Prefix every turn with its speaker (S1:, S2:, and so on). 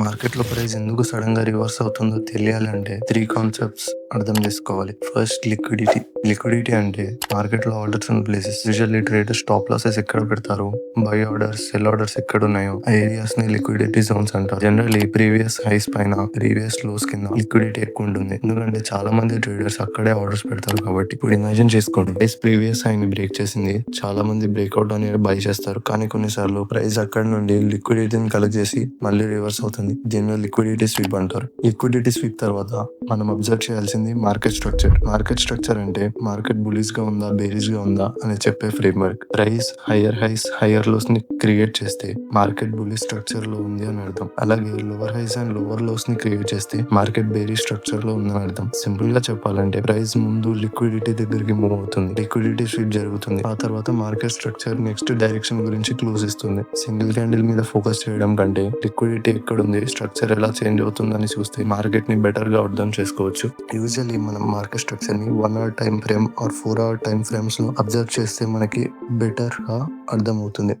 S1: మార్కెట్‌లో ప్రైస్ ఎందుకు సడెన్‌గా రివర్స్ అవుతుందో తెలియాలంటే 3 కాన్సెప్ట్స్ అర్థం చేసుకోవాలి. First liquidity. లిక్విడిటీ అంటే మార్కెట్‌లో ఆర్డర్స్ ఉన్న places. Usually traders stop losses ఎక్కడ పెడతారు, బై ఆర్డర్స్, సెల్ ఆర్డర్స్ ఎక్కడున్నాయో ఆ ఏరియాస్‌ని లిక్విడిటీ జోన్స్ అంటారు. జనరల్లీ ప్రీవియస్ హైస్ పైన, ప్రీవియస్ లోస్ కింద లిక్విడిటీ ఎక్కువ ఉంటుంది. ఎందుకంటే చాలా మంది ట్రేడర్స్ అక్కడే ఆర్డర్స్ పెడతారు కాబట్టి. ఇప్పుడు ఇమాజిన్ చేసుకోండి, ప్రైస్ ప్రీవియస్ హైని బ్రేక్ చేసింది. చాలా మంది బ్రేక్అవుట్ అనేది బై చేస్తారు. కానీ కొన్నిసార్లు ప్రైస్ అక్కడ నుండి లిక్విడిటీని కలెక్ట్ చేసి మళ్ళీ రివర్స్ అవుతుంది. దీనిలో లిక్విడిటీ స్వీప్ అంటారు. లిక్విడిటీ స్వీప్ తర్వాత మనం అబ్జర్వ్ చేయాల్సింది మార్కెట్ స్ట్రక్చర్. మార్కెట్ స్ట్రక్చర్ అంటే మార్కెట్ బులిష్ గా ఉందా, బేరిష్ గా ఉందా అని చెప్పే framework. Price higher highs, higher lows ని క్రియేట్ చేస్తే మార్కెట్ బులిష్ స్ట్రక్చర్ లో ఉంది అని అర్థం. అలాగే lower highs and lower lows ని క్రియేట్ చేస్తే మార్కెట్ బేరిష్ స్ట్రక్చర్ లో ఉందని అర్థం. సింపుల్ గా చెప్పాలంటే ప్రైస్ ముందు లిక్విడిటీ దగ్గరికి మూవ్ అవుతుంది, లిక్విడిటీ స్వీప్ జరుగుతుంది. ఆ తర్వాత మార్కెట్ స్ట్రక్చర్ నెక్స్ట్ డైరెక్షన్ గురించి క్లూస్ ఇస్తుంది. సింగిల్ క్యాండిల్ మీద ఫోకస్ చేయడం కంటే లిక్విడిటీ ఎక్కడుంది, స్ట్రక్చర్ ఎలా చేంజ్ అవుతుందని చూస్తే మార్కెట్ ని బెటర్ గా అర్థం చేసుకోవచ్చు. యూజువల్లీ మనం మార్కెట్ స్ట్రక్చర్ ని 1 hour time frame are 4 hour time frames లో అబ్జర్వ్ చేస్తే మనకి బెటర్ గా అర్థం అవుతుంది.